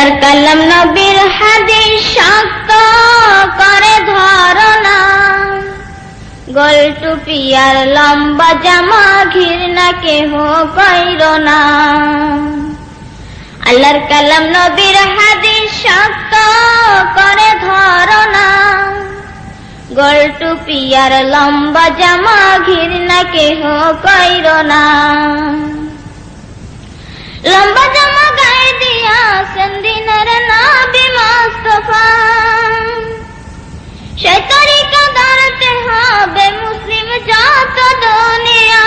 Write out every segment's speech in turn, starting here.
আল্লাহর কালাম নবীর হাদিস শক্ত করে ধারণা, গোল টুপি আর লম্বা জামা ঘৃণা কেহ কইর না। আল্লাহর কালাম নবীর হাদিস শক্ত করে ধারণা, গোল টুপি আর লম্বা জামা ঘৃণা কেহ কইর না। লম্বা জামা গায়ে দিয়াছেন দিনের নবী মুস্তাফা, সেই তরিকা ধরতে হবে মুসলিম যত দুনিয়া।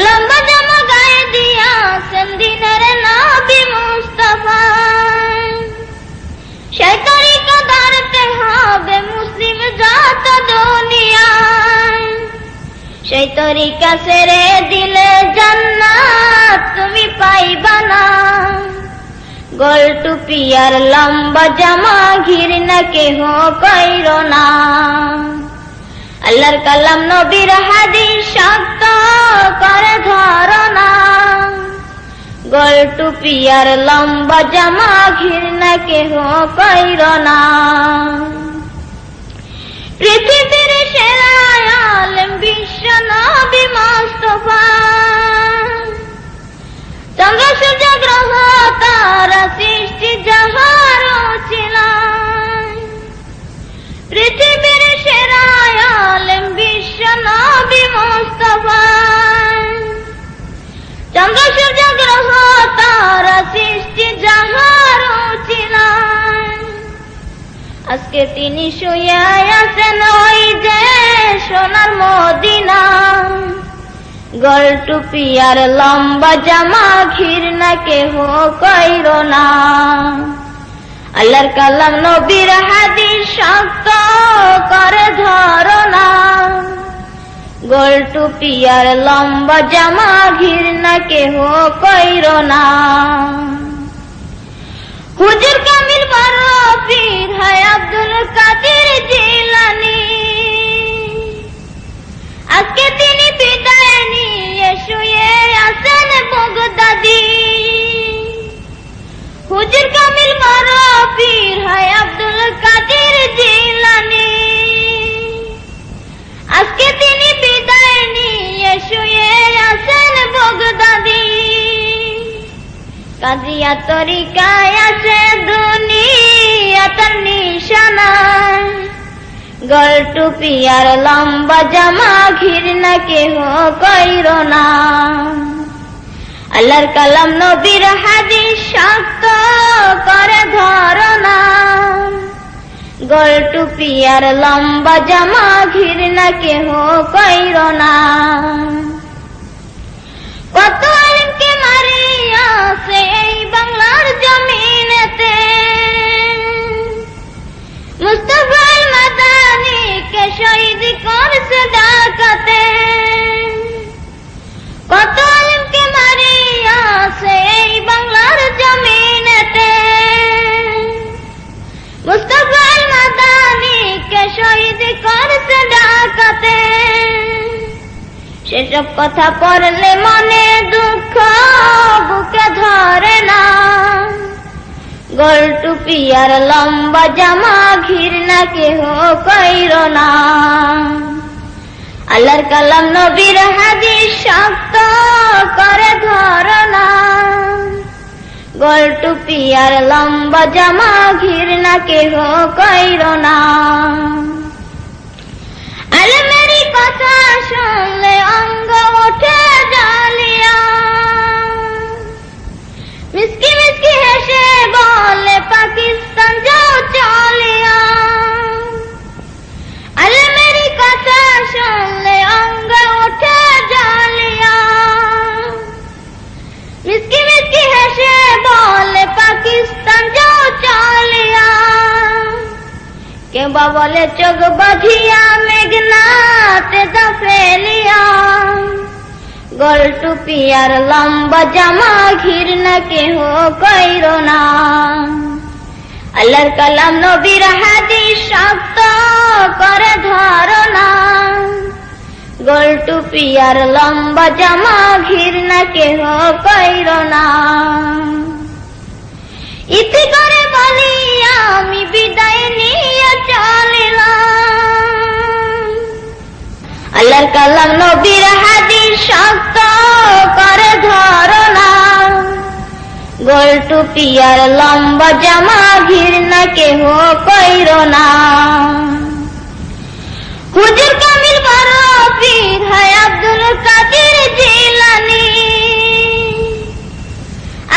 লম্বা জামা গায়ে দিয়াছেন দিনের নবী মুস্তাফা, সেই তরিকা ধরতে হবে মুসলিম যত দুনিয়া। সেই তরিকা ছেড়ে দিলে জান্নাত তুমি পাইবা না, গোল টুপি আর লম্বা জামা ঘৃণা কেহ কইর না। আল্লাহর কালাম নবীর হাদিস শক্ত করে ধারণা, গোল টুপি আর লম্বা জামা ঘৃণা কেহ কইর না। পৃথিবীর সেরা আলেম বিশ্ব নবী মুস্তাফা, চন্দ্র সূর্য গ্রহ তারা সৃষ্টি যাহার ছিল। পৃথিবীর সেরা আলেম বিশ্ব নবী মুস্তাফা, চন্দ্র সূর্য গ্রহ তারা সৃষ্টি যাহার ছিল। আজকে তিনি শুয়ে আছেন ওই যে সোনার মদিনা, গোল টুপি আর লম্বা জামা ঘৃণা কেহ কইর না। আল্লাহর কালাম নবীর হাদিস শক্ত করে ধারণা, গোল টুপি আর লম্বা জামা ঘৃণা কেহ কইর না। হুজুর কামিল বড় পীর হয় আব্দুল কাদের জিলানী, আজকে তিনি বিদায় নিয়ে শুয়ে আছেন বাগদাদি। হুজুর কামিল বড় পীর হয় আব্দুল কাদের জিলানী, আজকে তিনি বিদায় নিয়ে শুয়ে আছেন বাগদাদি। কাদিয়া তরিকায় আছে দুনিয়ার নিশানা, গোল টুপি আর লম্বা জামা ঘৃণা কেহ কইর না। আল্লাহর কালাম নবীর হাদিস শক্ত করে ধারণা, গোল টুপি আর লম্বা জামা ঘৃণা কেহ কইর না। কত আলেমকে মারিয়াছে এই বাংলার জমিনেতে, মুস্তাফা মাদানীকে শহীদ করছে ঢাকাতে। কত আলেমকে মারিয়াছে এই বাংলার জমিনেতে, মুস্তাফা মাদানীকে শহীদ করছে ঢাকাতে। সেসব কথা পড়লে মনে দুঃখ বুকে ধরে না, গোল টুপি আর লম্বা জামা ঘৃণা কেহ কইর না। আল্লাহর কালাম নবীর হাদিস শক্ত করে ধারণা, গোল টুপি আর লম্বা জামা ঘৃণা কেহ কইর না। আলেমেরই কথা শুনলে অঙ্গ ওঠে জালিয়া, মিসকি মিসকি হেসে বলে পাকিস্তান যাও চলিয়া। আলেমেরই কথা শুনলে অঙ্গ ওঠে জালিয়া, মিসকি মিসকি হেসে বলে পাকিস্তান যাও চলিয়া। কেউ বা বলে চোখ বাঁধিয়া মেঘনাতে দা ফেলিয়া, গোল টুপি আর লম্বা জামা ঘৃণা কেহ কইর না। আল্লাহর কালাম নবীর হাদিস শক্ত করে ধারণা, গোল টুপি আর লম্বা জামা ঘৃণা কেহ কইর না। আল্লাহর কালাম নবীর হাদিস শক্ত করে ধরো না, গোল টুপি আর লম্বা জামা ঘৃণা কেহ কইরো না। হুজুর কামিল বড় পীর হয় আব্দুল কাদের জিলানী,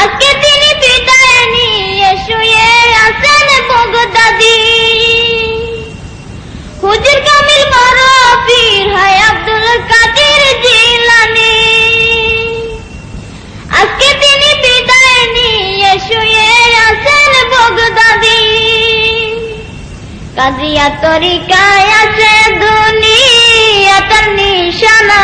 আজকে তিনি বিদায় নিয়ে শুয়ে আছেন বগদাদি। হুজুর কামিল বড় পীর হয় আব্দুল কাদের জিলানী, আজকে তিনি বিদায় নিয়ে শুয়ে আছেন বগদাদি। কাদিয়া তরিকায় আছে দুনিয়াটার নিশানা,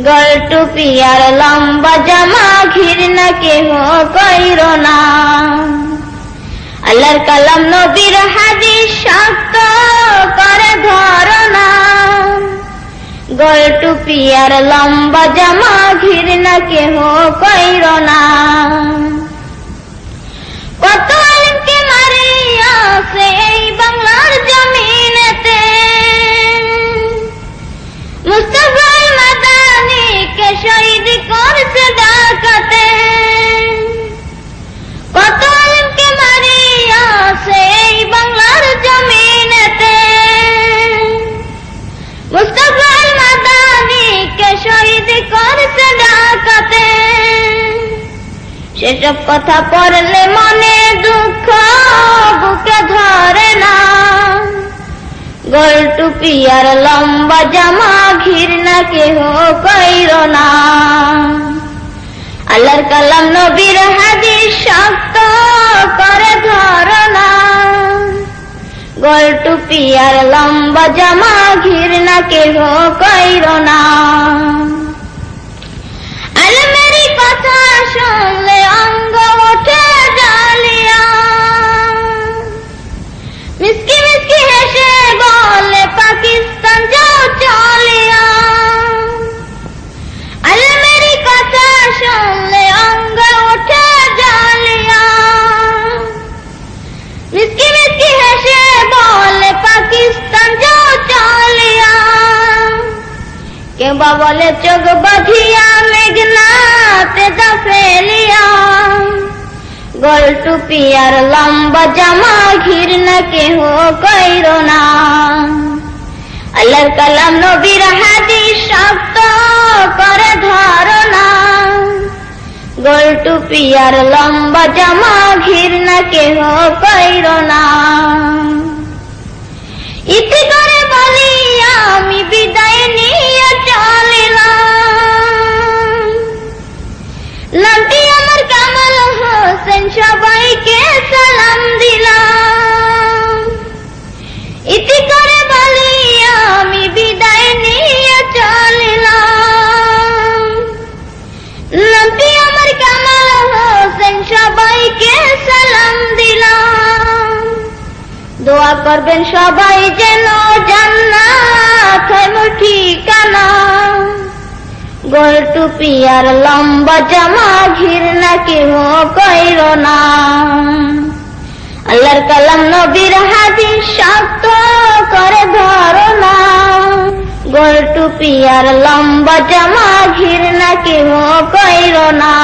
গোল টুপি আর লম্বা জামা ঘৃণা কেহ কইরো না। আল্লাহর কালাম নবীর হাদিস শক্ত করে ধরো না, গোল টুপি আর লম্বা জামা ঘৃণা কেহ কইরো না। কত আলেমকে মারিয়াছে এই বাংলার জমিনেতে, মুস্তাফা মাদানীকে শহীদ করছে ঢাকাতে। কত আলেমকে মারিয়াছে এই বাংলার জমিনেতে, মুস্তাফা মাদানীকে শহীদ করছে ঢাকাতে। সেসব কথা পড়লে মনে দুঃখ বুকে ধরে না, গোল টুপি আর লম্বা জামা ঘৃণা কেহ কইরো না। আল্লাহর কালাম নবীর হাদিস শক্ত করে ধরো না, গোল টুপি আর লম্বা জামা ঘৃণা কেহ কইরো না। আলেমেরই কথা শুনলে অঙ্গ ওঠে জালিয়া, মিসকি মিসকি হেসে বলে পাকিস্তান যাও চলিয়া। আলেমেরই কথা শুনলে অঙ্গ ওঠে জালিয়া, মিসকি মিসকি হেসে বলে পাকিস্তান যাও চলিয়া। কেউ বা বলে চোখ বাঁধিয়া মেঘনাতে যা ফেলিয়া, গোল টুপি আর লম্বা জামা ঘৃণা কেহ কইরো না। আল্লাহর কালাম নবীর হাদিস শক্ত করে ধরো না, গোল টুপি আর লম্বা জামা ঘৃণা কেহ কইরো না। ইতি করে বলি আমি বিদায় নিয়ে চলিলাম, নামটি আমার কামাল হোসেন সবাইকে সালাম দিলাম। ইতি করে বলি আমি বিদায় নিয়ে চলিলাম, নামটি আমার কামাল হোসেন সবাইকে সালাম দিলাম। দোয়া করবেন সবাই যেন জান্নাত হয় মোর ঠিকানা, গোল টুপি আর লম্বা জামা ঘৃণা কেহ কইরো না। আল্লাহর কালাম নবীর হাদিস শক্ত করে ধরো না, গোল টুপি আর লম্বা জামা ঘৃণা কেহ কইরো না।